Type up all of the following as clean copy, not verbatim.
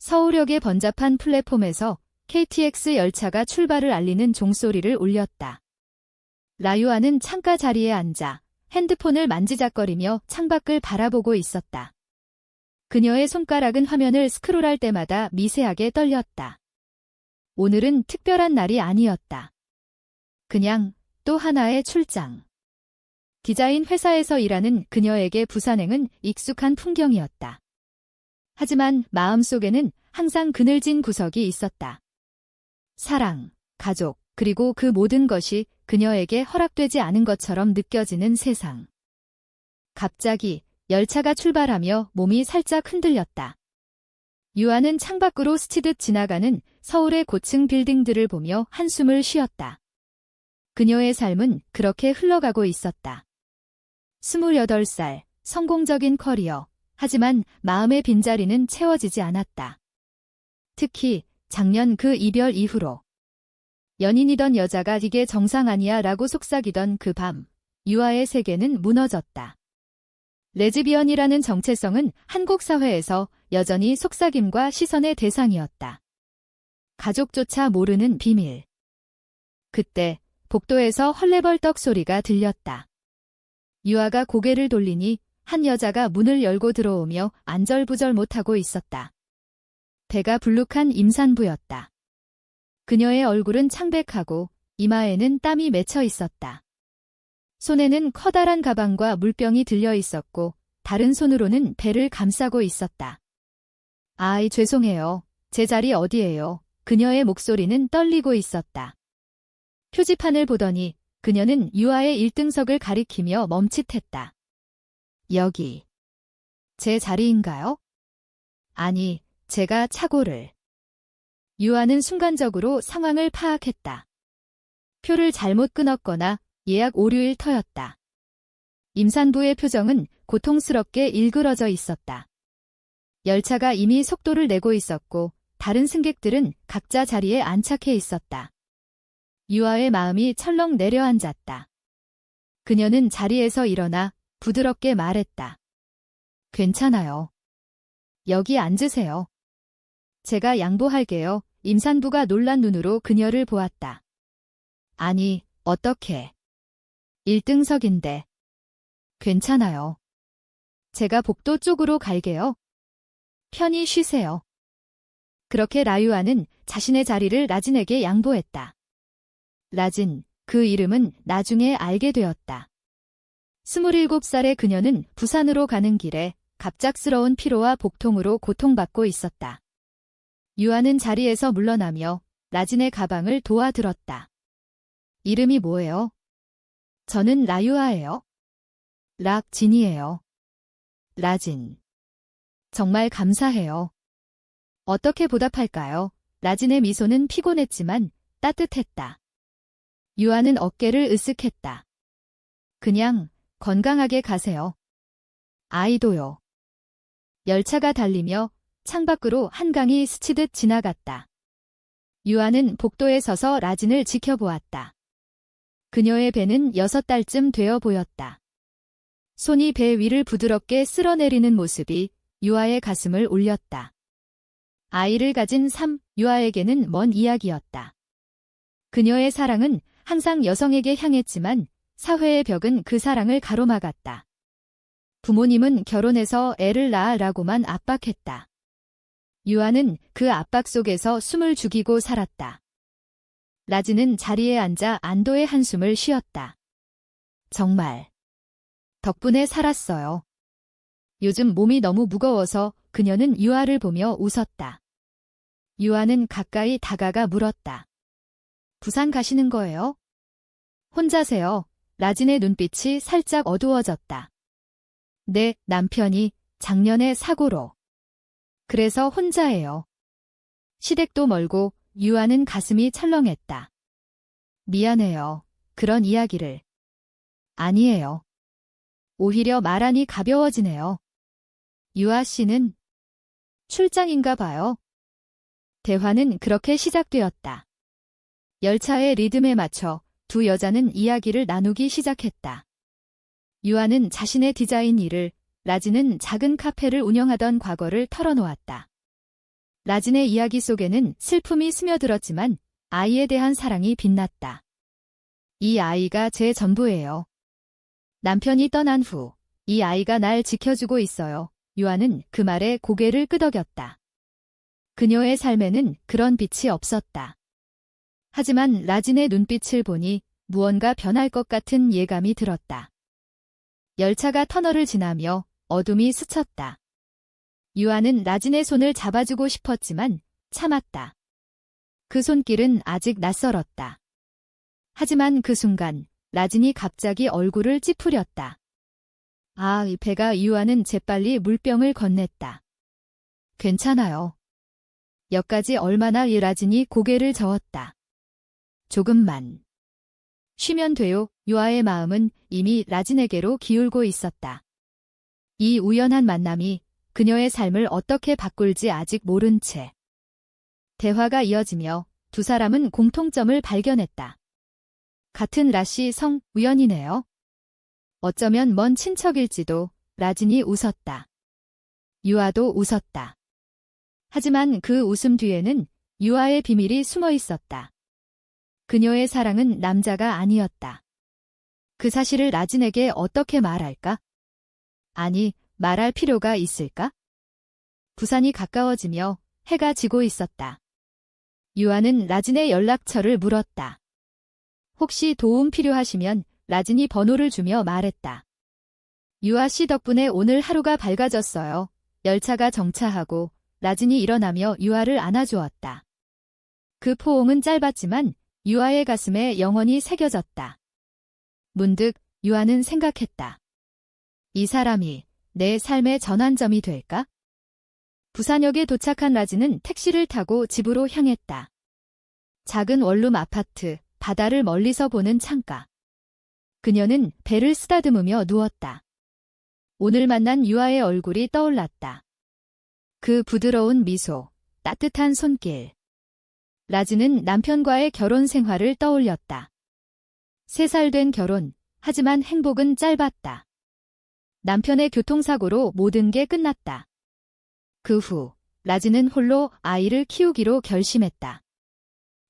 서울역의 번잡한 플랫폼에서 KTX 열차가 출발을 알리는 종소리를 울렸다. 라유아는 창가 자리에 앉아 핸드폰을 만지작거리며 창밖을 바라보고 있었다. 그녀의 손가락은 화면을 스크롤할 때마다 미세하게 떨렸다. 오늘은 특별한 날이 아니었다. 그냥 또 하나의 출장. 디자인 회사에서 일하는 그녀에게 부산행은 익숙한 풍경이었다. 하지만 마음속에는 항상 그늘진 구석이 있었다. 사랑, 가족, 그리고 그 모든 것이 그녀에게 허락되지 않은 것처럼 느껴지는 세상. 갑자기 열차가 출발하며 몸이 살짝 흔들렸다. 유아는 창밖으로 스치듯 지나가는 서울의 고층 빌딩들을 보며 한숨을 쉬었다. 그녀의 삶은 그렇게 흘러가고 있었다. 28살, 성공적인 커리어, 하지만 마음의 빈자리는 채워지지 않았다. 특히 작년 그 이별 이후로. 연인이던 여자가 이게 정상 아니야 라고 속삭이던 그 밤, 유아의 세계는 무너졌다. 레즈비언이라는 정체성은 한국 사회에서 여전히 속삭임과 시선의 대상이었다. 가족조차 모르는 비밀. 그때 복도에서 헐레벌떡 소리가 들렸다. 유아가 고개를 돌리니 한 여자가 문을 열고 들어오며 안절부절 못하고 있었다. 배가 불룩한 임산부였다. 그녀의 얼굴은 창백하고 이마에는 땀이 맺혀 있었다. 손에는 커다란 가방과 물병이 들려 있었고 다른 손으로는 배를 감싸고 있었다. 아이 죄송해요. 제 자리 어디예요? 그녀의 목소리는 떨리고 있었다. 표지판을 보더니 그녀는 유아의 1등석을 가리키며 멈칫했다. 여기. 제 자리인가요? 아니, 제가 착오를. 유아는 순간적으로 상황을 파악했다. 표를 잘못 끊었거나 예약 오류일 터였다. 임산부의 표정은 고통스럽게 일그러져 있었다. 열차가 이미 속도를 내고 있었고 다른 승객들은 각자 자리에 안착해 있었다. 유아의 마음이 철렁 내려앉았다. 그녀는 자리에서 일어나 부드럽게 말했다. 괜찮아요. 여기 앉으세요. 제가 양보할게요. 임산부가 놀란 눈으로 그녀를 보았다. 아니, 어떻게. 1등석인데. 괜찮아요. 제가 복도 쪽으로 갈게요. 편히 쉬세요. 그렇게 라유아는 자신의 자리를 라진에게 양보했다. 라진, 그 이름은 나중에 알게 되었다. 27살의 그녀는 부산으로 가는 길에 갑작스러운 피로와 복통으로 고통받고 있었다. 유아는 자리에서 물러나며 라진의 가방을 도와들었다. 이름이 뭐예요? 저는 라유아예요. 락진이에요. 라진. 정말 감사해요. 어떻게 보답할까요? 라진의 미소는 피곤했지만 따뜻했다. 유아는 어깨를 으쓱했다. 그냥 건강하게 가세요. 아이도요. 열차가 달리며 창밖으로 한강이 스치듯 지나갔다. 유아는 복도에 서서 라진을 지켜보았다. 그녀의 배는 6달쯤 되어 보였다. 손이 배 위를 부드럽게 쓸어내리는 모습이 유아의 가슴을 울렸다. 아이를 가진 삶, 유아에게는 먼 이야기였다. 그녀의 사랑은 항상 여성에게 향했지만 사회의 벽은 그 사랑을 가로막았다. 부모님은 결혼해서 애를 낳아라고만 압박했다. 유아는 그 압박 속에서 숨을 죽이고 살았다. 라진은 자리에 앉아 안도의 한숨을 쉬었다. 정말. 덕분에 살았어요. 요즘 몸이 너무 무거워서 그녀는 유아를 보며 웃었다. 유아는 가까이 다가가 물었다. 부산 가시는 거예요? 혼자세요? 라진의 눈빛이 살짝 어두워졌다. 네, 남편이 작년에 사고로. 그래서 혼자예요. 시댁도 멀고 유아는 가슴이 철렁했다. 미안해요. 그런 이야기를. 아니에요. 오히려 말하니 가벼워지네요. 유아 씨는 출장인가 봐요. 대화는 그렇게 시작되었다. 열차의 리듬에 맞춰 두 여자는 이야기를 나누기 시작했다. 유아는 자신의 디자인 일을, 라진은 작은 카페를 운영하던 과거를 털어놓았다. 라진의 이야기 속에는 슬픔이 스며들었지만 아이에 대한 사랑이 빛났다. 이 아이가 제 전부예요. 남편이 떠난 후 이 아이가 날 지켜주고 있어요. 유아는 그 말에 고개를 끄덕였다. 그녀의 삶에는 그런 빛이 없었다. 하지만 라진의 눈빛을 보니 무언가 변할 것 같은 예감이 들었다. 열차가 터널을 지나며 어둠이 스쳤다. 유아는 라진의 손을 잡아주고 싶었지만 참았다. 그 손길은 아직 낯설었다. 하지만 그 순간 라진이 갑자기 얼굴을 찌푸렸다. 이 배가 유아는 재빨리 물병을 건넸다. 괜찮아요. 여기까지 얼마나 라진이 고개를 저었다. 조금만. 쉬면 돼요. 유아의 마음은 이미 라진에게로 기울고 있었다. 이 우연한 만남이 그녀의 삶을 어떻게 바꿀지 아직 모른 채. 대화가 이어지며 두 사람은 공통점을 발견했다. 같은 라씨 성, 우연이네요. 어쩌면 먼 친척일지도. 라진이 웃었다. 유아도 웃었다. 하지만 그 웃음 뒤에는 유아의 비밀이 숨어 있었다. 그녀의 사랑은 남자가 아니었다. 그 사실을 라진에게 어떻게 말할까? 아니, 말할 필요가 있을까? 부산이 가까워지며 해가 지고 있었다. 유아는 라진의 연락처를 물었다. 혹시 도움 필요하시면 라진이 번호를 주며 말했다. 유아 씨 덕분에 오늘 하루가 밝아졌어요. 열차가 정차하고 라진이 일어나며 유아를 안아주었다. 그 포옹은 짧았지만 유아의 가슴에 영원히 새겨졌다. 문득 유아는 생각했다. 이 사람이 내 삶의 전환점이 될까? 부산역에 도착한 라진은 택시를 타고 집으로 향했다. 작은 원룸 아파트, 바다를 멀리서 보는 창가. 그녀는 배를 쓰다듬으며 누웠다. 오늘 만난 유아의 얼굴이 떠올랐다. 그 부드러운 미소, 따뜻한 손길. 라진은 남편과의 결혼 생활을 떠올렸다. 3살 된 결혼, 하지만 행복은 짧았다. 남편의 교통사고로 모든 게 끝났다. 그 후, 라진은 홀로 아이를 키우기로 결심했다.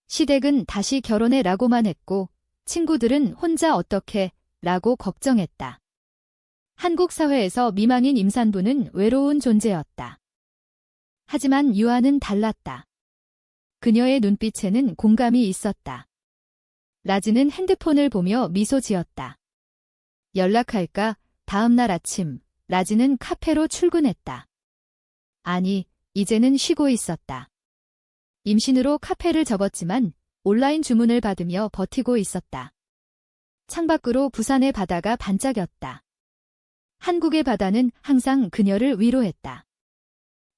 시댁은 다시 결혼해 라고만 했고, 친구들은 혼자 어떻게 라고 걱정했다. 한국 사회에서 미망인 임산부는 외로운 존재였다. 하지만 유아는 달랐다. 그녀의 눈빛에는 공감이 있었다. 라진은 핸드폰을 보며 미소 지었다. 연락할까? 다음 날 아침, 라진은 카페로 출근했다. 아니, 이제는 쉬고 있었다. 임신으로 카페를 접었지만 온라인 주문을 받으며 버티고 있었다. 창밖으로 부산의 바다가 반짝였다. 한국의 바다는 항상 그녀를 위로했다.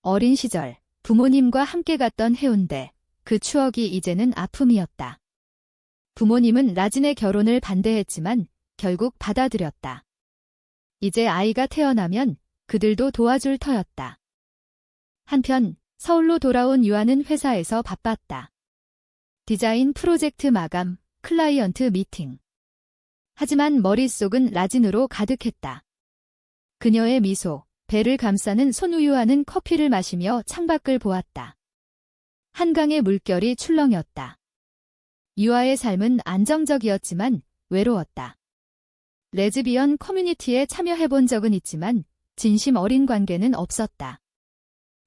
어린 시절 부모님과 함께 갔던 해운대, 그 추억이 이제는 아픔이었다. 부모님은 라진의 결혼을 반대했지만 결국 받아들였다. 이제 아이가 태어나면 그들도 도와줄 터였다. 한편 서울로 돌아온 유아는 회사에서 바빴다. 디자인 프로젝트 마감, 클라이언트 미팅. 하지만 머릿속은 라진으로 가득했다. 그녀의 미소, 배를 감싸는 손우유아는 커피를 마시며 창밖을 보았다. 한강의 물결이 출렁였다. 유아의 삶은 안정적이었지만 외로웠다. 레즈비언 커뮤니티에 참여해본 적은 있지만 진심 어린 관계는 없었다.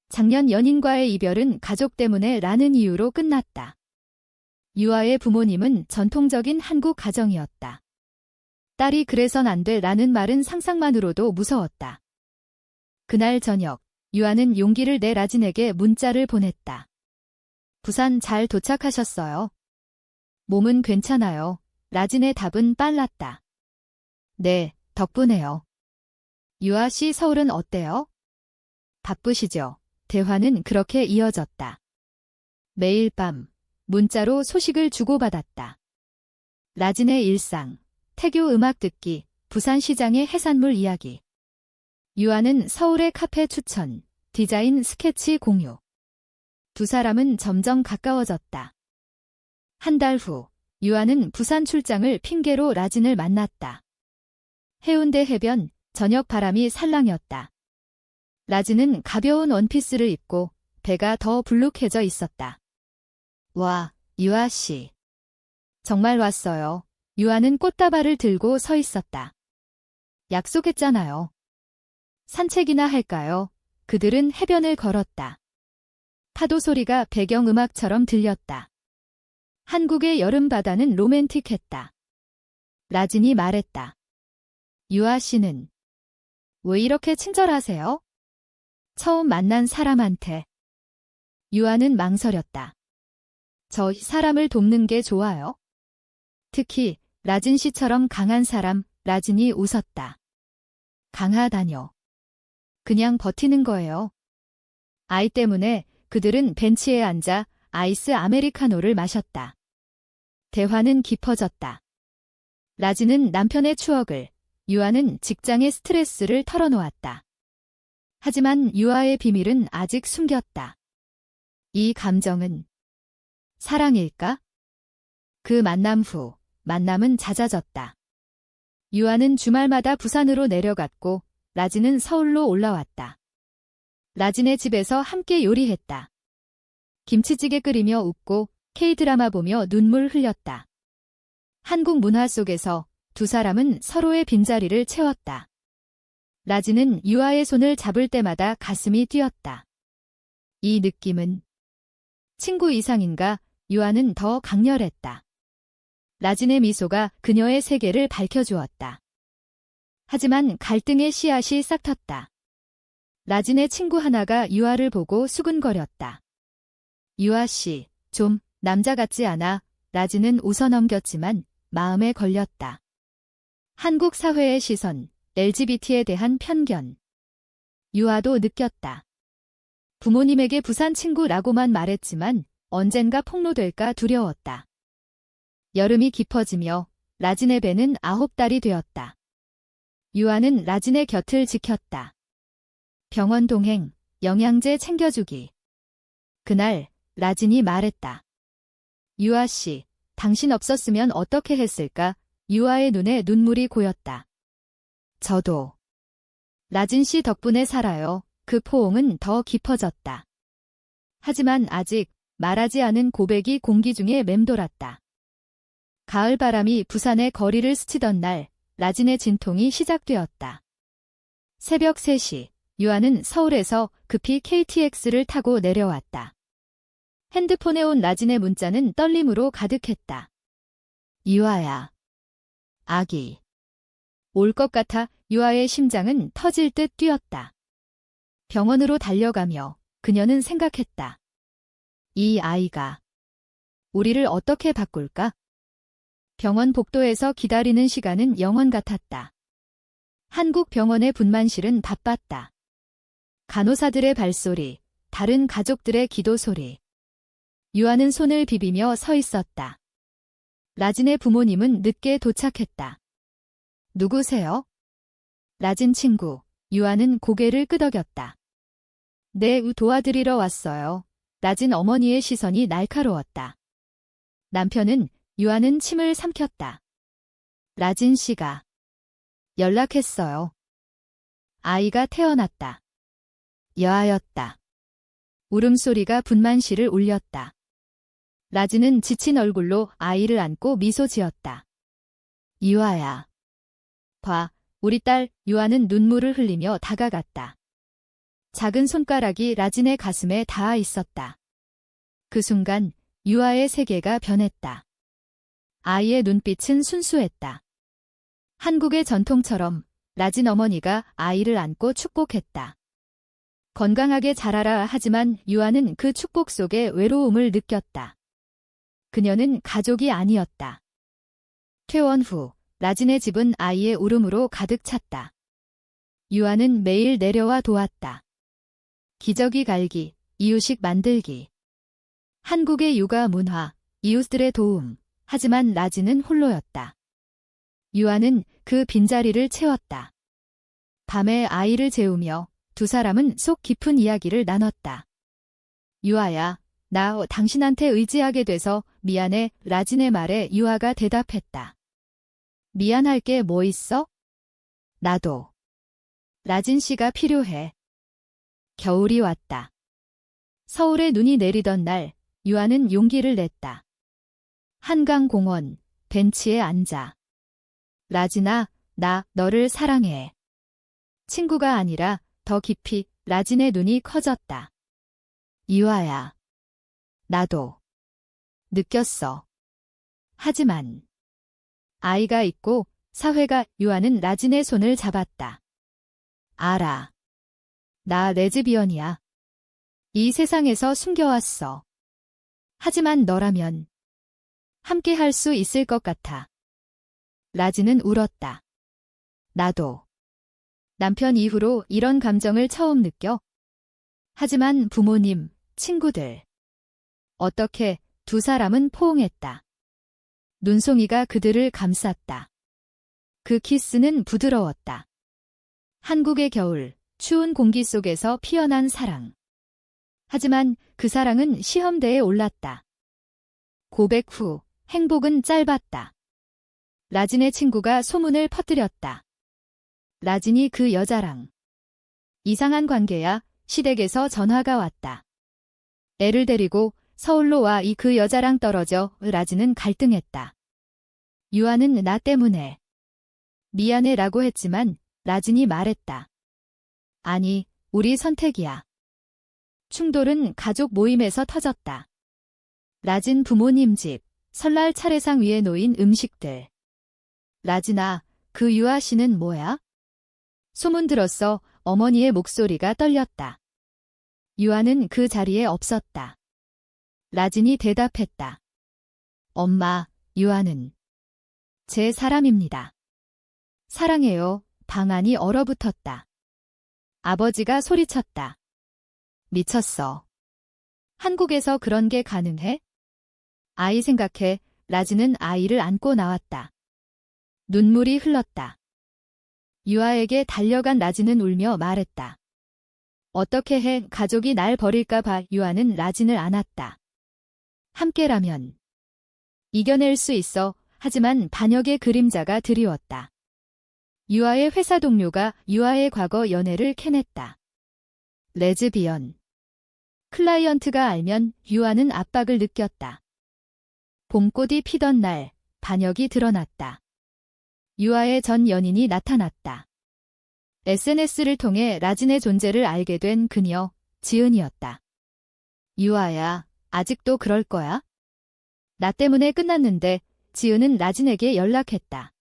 작년 연인과의 이별은 가족 때문에 라는 이유로 끝났다. 유아의 부모님은 전통적인 한국 가정이었다. 딸이 그래선 안 돼 라는 말은 상상만으로도 무서웠다. 그날 저녁, 유아는 용기를 내 라진에게 문자를 보냈다. 부산 잘 도착하셨어요. 몸은 괜찮아요. 라진의 답은 빨랐다. 네, 덕분에요. 유아 씨 서울은 어때요? 바쁘시죠? 대화는 그렇게 이어졌다. 매일 밤, 문자로 소식을 주고받았다. 라진의 일상, 태교 음악 듣기, 부산시장의 해산물 이야기. 유아는 서울의 카페 추천, 디자인 스케치 공유. 두 사람은 점점 가까워졌다. 한 달 후, 유아는 부산 출장을 핑계로 라진을 만났다. 해운대 해변, 저녁 바람이 살랑였다. 라진은 가벼운 원피스를 입고 배가 더 불룩해져 있었다. 와, 유아 씨. 정말 왔어요. 유아는 꽃다발을 들고 서 있었다. 약속했잖아요. 산책이나 할까요? 그들은 해변을 걸었다. 파도 소리가 배경음악처럼 들렸다. 한국의 여름바다는 로맨틱했다. 라진이 말했다. 유아 씨는 왜 이렇게 친절하세요? 처음 만난 사람한테. 유아는 망설였다. 저 사람을 돕는 게 좋아요. 특히 라진 씨처럼 강한 사람. 라진이 웃었다. 강하다뇨. 그냥 버티는 거예요. 아이 때문에 그들은 벤치에 앉아 아이스 아메리카노를 마셨다. 대화는 깊어졌다. 라진은 남편의 추억을, 유아는 직장의 스트레스를 털어놓았다. 하지만 유아의 비밀은 아직 숨겼다. 이 감정은 사랑일까? 그 만남 후 만남은 잦아졌다. 유아는 주말마다 부산으로 내려갔고 라진은 서울로 올라왔다. 라진의 집에서 함께 요리했다. 김치찌개 끓이며 웃고 K-드라마 보며 눈물 흘렸다. 한국 문화 속에서 두 사람은 서로의 빈자리를 채웠다. 라진은 유아의 손을 잡을 때마다 가슴이 뛰었다. 이 느낌은 친구 이상인가? 유아는 더 강렬했다. 라진의 미소가 그녀의 세계를 밝혀주었다. 하지만 갈등의 씨앗이 싹 텄다. 라진의 친구 하나가 유아를 보고 수근거렸다. 유아 씨, 좀 남자 같지 않아? 라진은 웃어넘겼지만 마음에 걸렸다. 한국 사회의 시선, LGBT에 대한 편견. 유아도 느꼈다. 부모님에게 부산 친구라고만 말했지만 언젠가 폭로될까 두려웠다. 여름이 깊어지며 라진의 배는 9달이 되었다. 유아는 라진의 곁을 지켰다. 병원 동행, 영양제 챙겨주기. 그날 라진이 말했다. 유아 씨, 당신 없었으면 어떻게 했을까? 유아의 눈에 눈물이 고였다. 저도. 라진 씨 덕분에 살아요. 그 포옹은 더 깊어졌다. 하지만 아직 말하지 않은 고백이 공기 중에 맴돌았다. 가을 바람이 부산의 거리를 스치던 날, 라진의 진통이 시작되었다. 새벽 3시, 유아는 서울에서 급히 KTX를 타고 내려왔다. 핸드폰에 온 라진의 문자는 떨림으로 가득했다. 유아야. 아기. 올 것 같아. 유아의 심장은 터질 듯 뛰었다. 병원으로 달려가며 그녀는 생각했다. 이 아이가 우리를 어떻게 바꿀까? 병원 복도에서 기다리는 시간은 영원 같았다. 한국 병원의 분만실은 바빴다. 간호사들의 발소리, 다른 가족들의 기도 소리. 유아는 손을 비비며 서 있었다. 라진의 부모님은 늦게 도착했다. 누구세요? 라진 친구. 유아는 고개를 끄덕였다. 네, 도와드리러 왔어요. 라진 어머니의 시선이 날카로웠다. 남편은 유아는 침을 삼켰다. 라진 씨가 연락했어요. 아이가 태어났다. 여아였다. 울음소리가 분만실을 울렸다. 라진은 지친 얼굴로 아이를 안고 미소 지었다. 유아야. 봐, 우리 딸. 유아는 눈물을 흘리며 다가갔다. 작은 손가락이 라진의 가슴에 닿아 있었다. 그 순간 유아의 세계가 변했다. 아이의 눈빛은 순수했다. 한국의 전통처럼 라진 어머니가 아이를 안고 축복했다. 건강하게 자라라. 하지만 유아는 그 축복 속에 외로움을 느꼈다. 그녀는 가족이 아니었다. 퇴원 후 라진의 집은 아이의 울음으로 가득 찼다. 유아는 매일 내려와 도왔다. 기저귀 갈기, 이유식 만들기. 한국의 육아 문화, 이웃들의 도움. 하지만 라진은 홀로였다. 유아는 그 빈자리를 채웠다. 밤에 아이를 재우며 두 사람은 속 깊은 이야기를 나눴다. 유아야, 나 당신한테 의지하게 돼서 미안해. 라진의 말에 유아가 대답했다. 미안할 게 뭐 있어? 나도. 라진 씨가 필요해. 겨울이 왔다. 서울에 눈이 내리던 날, 유아는 용기를 냈다. 한강공원, 벤치에 앉아. 라진아, 나 너를 사랑해. 친구가 아니라 더 깊이 라진의 눈이 커졌다. 유아야. 나도. 느꼈어. 하지만 아이가 있고 사회가 유아는 라진의 손을 잡았다. 알아. 나 레즈비언이야. 이 세상에서 숨겨왔어. 하지만 너라면 함께 할 수 있을 것 같아. 라진은 울었다. 나도. 남편 이후로 이런 감정을 처음 느껴. 하지만 부모님, 친구들. 어떻게 두 사람은 포옹했다. 눈송이가 그들을 감쌌다. 그 키스는 부드러웠다. 한국의 겨울, 추운 공기 속에서 피어난 사랑. 하지만 그 사랑은 시험대에 올랐다. 고백 후 행복은 짧았다. 라진의 친구가 소문을 퍼뜨렸다. 라진이 그 여자랑 이상한 관계야. 시댁에서 전화가 왔다. 애를 데리고 서울로 와. 그 여자랑 떨어져. 라진은 갈등했다. 유아는 나 때문에 미안해 라고 했지만 라진이 말했다. 아니, 우리 선택이야. 충돌은 가족 모임에서 터졌다. 라진 부모님 집, 설날 차례상 위에 놓인 음식들. 라진아, 그 유아 씨는 뭐야? 소문 들었어. 어머니의 목소리가 떨렸다. 유아는 그 자리에 없었다. 라진이 대답했다. 엄마, 유아는 제 사람입니다. 사랑해요. 방 안이 얼어붙었다. 아버지가 소리쳤다. 미쳤어. 한국에서 그런 게 가능해? 아이 생각해. 라진은 아이를 안고 나왔다. 눈물이 흘렀다. 유아에게 달려간 라진은 울며 말했다. 어떻게 해. 가족이 날 버릴까 봐. 유아는 라진을 안았다. 함께라면 이겨낼 수 있어. 하지만 반역의 그림자가 드리웠다. 유아의 회사 동료가 유아의 과거 연애를 캐냈다. 레즈비언. 클라이언트가 알면 유아는 압박을 느꼈다. 봄꽃이 피던 날, 반역이 드러났다. 유아의 전 연인이 나타났다. SNS를 통해 라진의 존재를 알게 된 그녀, 지은이었다. 유아야, 아직도 그럴 거야? 나 때문에 끝났는데. 지은은 라진에게 연락했다.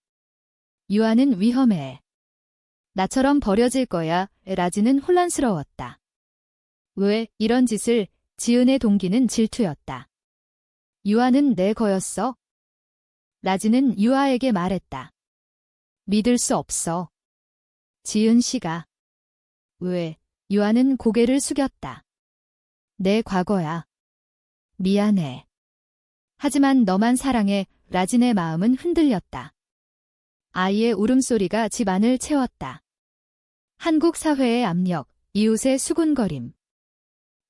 유아는 위험해. 나처럼 버려질 거야. 라진은 혼란스러웠다. 왜 이런 짓을? 지은의 동기는 질투였다. 유아는 내 거였어? 라진은 유아에게 말했다. 믿을 수 없어. 지은 씨가. 왜? 유아는 고개를 숙였다. 내 과거야. 미안해. 하지만 너만 사랑해. 라진의 마음은 흔들렸다. 아이의 울음소리가 집안을 채웠다. 한국 사회의 압력, 이웃의 수군거림.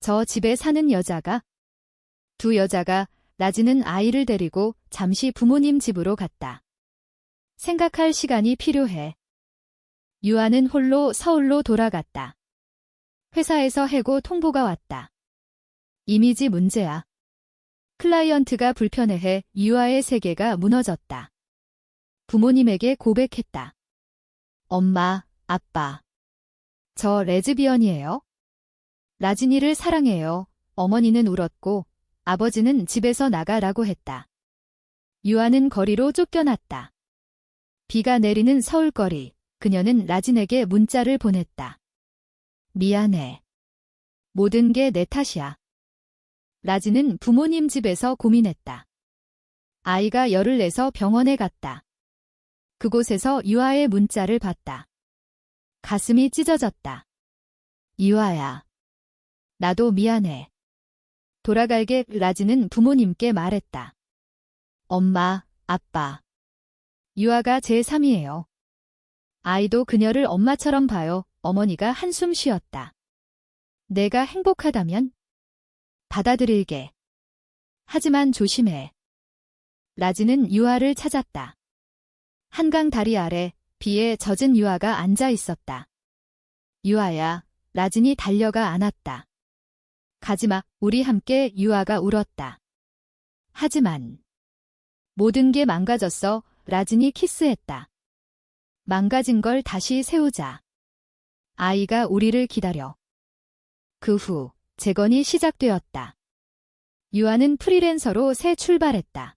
저 집에 사는 여자가? 두 여자가. 라진은 아이를 데리고 잠시 부모님 집으로 갔다. 생각할 시간이 필요해. 유아는 홀로 서울로 돌아갔다. 회사에서 해고 통보가 왔다. 이미지 문제야. 클라이언트가 불편해해. 유아의 세계가 무너졌다. 부모님에게 고백했다. 엄마, 아빠. 저 레즈비언이에요. 라진이를 사랑해요. 어머니는 울었고 아버지는 집에서 나가라고 했다. 유아는 거리로 쫓겨났다. 비가 내리는 서울거리. 그녀는 라진에게 문자를 보냈다. 미안해. 모든 게 내 탓이야. 라진은 부모님 집에서 고민했다. 아이가 열을 내서 병원에 갔다. 그곳에서 유아의 문자를 봤다. 가슴이 찢어졌다. 유아야. 나도 미안해. 돌아갈게. 라진은 부모님께 말했다. 엄마, 아빠. 유아가 제3이에요. 아이도 그녀를 엄마처럼 봐요. 어머니가 한숨 쉬었다. 내가 행복하다면? 받아들일게. 하지만 조심해. 라진은 유아를 찾았다. 한강 다리 아래 비에 젖은 유아가 앉아 있었다. 유아야. 라진이 달려가 안았다. 가지마, 우리 함께 유아가 울었다. 하지만 모든 게 망가졌어. 라진이 키스했다. 망가진 걸 다시 세우자. 아이가 우리를 기다려. 그 후 재건이 시작되었다. 유아는 프리랜서로 새 출발했다.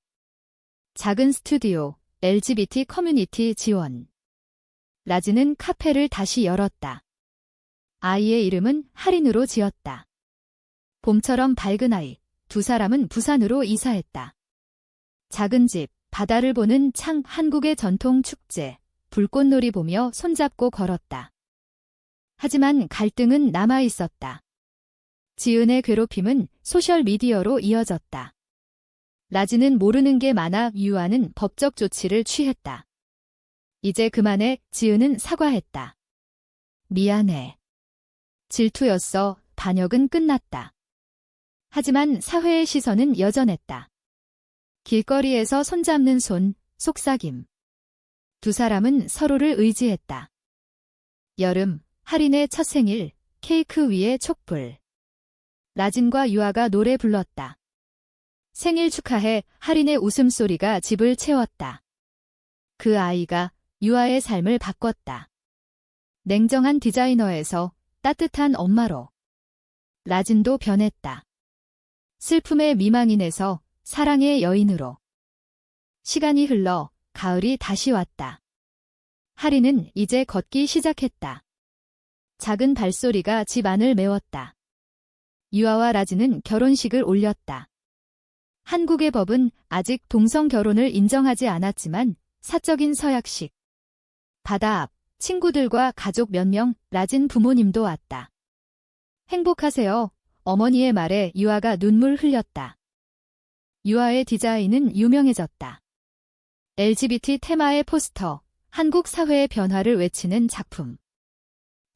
작은 스튜디오, LGBT 커뮤니티 지원. 라진은 카페를 다시 열었다. 아이의 이름은 하린으로 지었다. 봄처럼 밝은 아이, 두 사람은 부산으로 이사했다. 작은 집, 바다를 보는 창, 한국의 전통 축제, 불꽃놀이 보며 손잡고 걸었다. 하지만 갈등은 남아 있었다. 지은의 괴롭힘은 소셜미디어로 이어졌다. 라진은 모르는 게 많아. 유아는 법적 조치를 취했다. 이제 그만해. 지은은 사과했다. 미안해. 질투였어. 반역은 끝났다. 하지만 사회의 시선은 여전했다. 길거리에서 손잡는 손, 속삭임. 두 사람은 서로를 의지했다. 여름, 하린의 첫 생일, 케이크 위에 촛불. 라진과 유아가 노래 불렀다. 생일 축하해. 하린의 웃음소리가 집을 채웠다. 그 아이가 유아의 삶을 바꿨다. 냉정한 디자이너에서 따뜻한 엄마로. 라진도 변했다. 슬픔의 미망인에서 사랑의 여인으로. 시간이 흘러 가을이 다시 왔다. 하린은 이제 걷기 시작했다. 작은 발소리가 집 안을 메웠다. 유아와 라진은 결혼식을 올렸다. 한국의 법은 아직 동성 결혼을 인정하지 않았지만 사적인 서약식. 바다 앞 친구들과 가족 몇 명, 라진 부모님도 왔다. 행복하세요. 어머니의 말에 유아가 눈물 흘렸다. 유아의 디자인은 유명해졌다. LGBT 테마의 포스터, 한국 사회의 변화를 외치는 작품.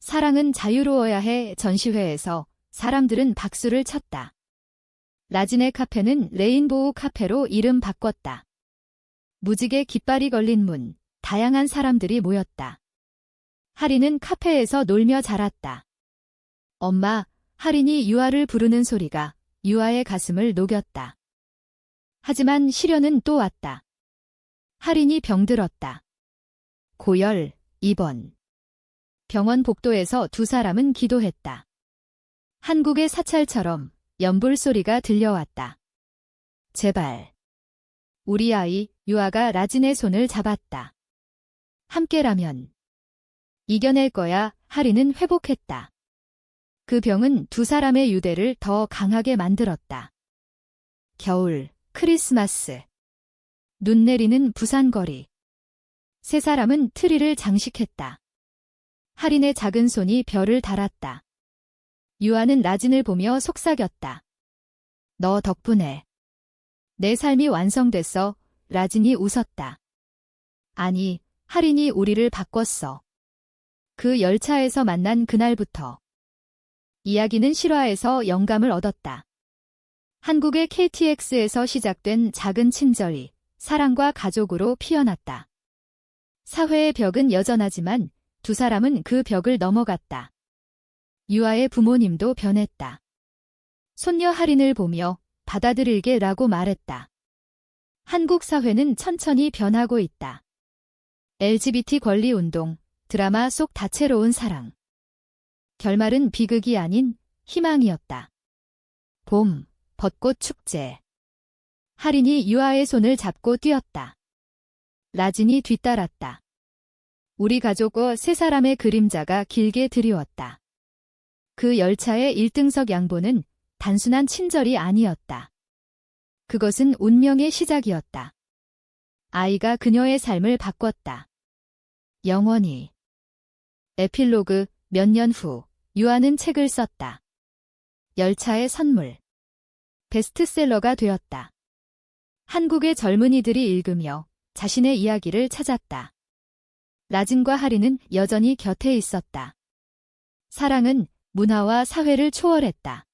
사랑은 자유로워야 해. 전시회에서 사람들은 박수를 쳤다. 라진의 카페는 레인보우 카페로 이름 바꿨다. 무지개 깃발이 걸린 문, 다양한 사람들이 모였다. 하린은 카페에서 놀며 자랐다. 엄마, 하린이 유아를 부르는 소리가 유아의 가슴을 녹였다. 하지만 시련은 또 왔다. 하린이 병들었다. 고열, 입원. 병원 복도에서 두 사람은 기도했다. 한국의 사찰처럼 연불 소리가 들려왔다. 제발. 우리 아이, 유아가 라진의 손을 잡았다. 함께라면. 이겨낼 거야. 하린은 회복했다. 그 병은 두 사람의 유대를 더 강하게 만들었다. 겨울, 크리스마스. 눈 내리는 부산 거리. 세 사람은 트리를 장식했다. 하린의 작은 손이 별을 달았다. 유아는 라진을 보며 속삭였다. 너 덕분에 내 삶이 완성됐어. 라진이 웃었다. 아니, 하린이 우리를 바꿨어. 그 열차에서 만난 그날부터. 이야기는 실화에서 영감을 얻었다. 한국의 KTX에서 시작된 작은 친절이 사랑과 가족으로 피어났다. 사회의 벽은 여전하지만 두 사람은 그 벽을 넘어갔다. 유아의 부모님도 변했다. 손녀 하린을 보며 받아들일게라고 말했다. 한국 사회는 천천히 변하고 있다. LGBT 권리 운동, 드라마 속 다채로운 사랑. 결말은 비극이 아닌 희망이었다. 봄, 벚꽃 축제. 하린이 유아의 손을 잡고 뛰었다. 라진이 뒤따랐다. 우리 가족과 세 사람의 그림자가 길게 드리웠다. 그 열차의 1등석 양보는 단순한 친절이 아니었다. 그것은 운명의 시작이었다. 아이가 그녀의 삶을 바꿨다. 영원히. 에필로그. 몇 년 후 유아는 책을 썼다. 열차의 선물. 베스트셀러가 되었다. 한국의 젊은이들이 읽으며 자신의 이야기를 찾았다. 라진과 하린은 여전히 곁에 있었다. 사랑은 문화와 사회를 초월했다.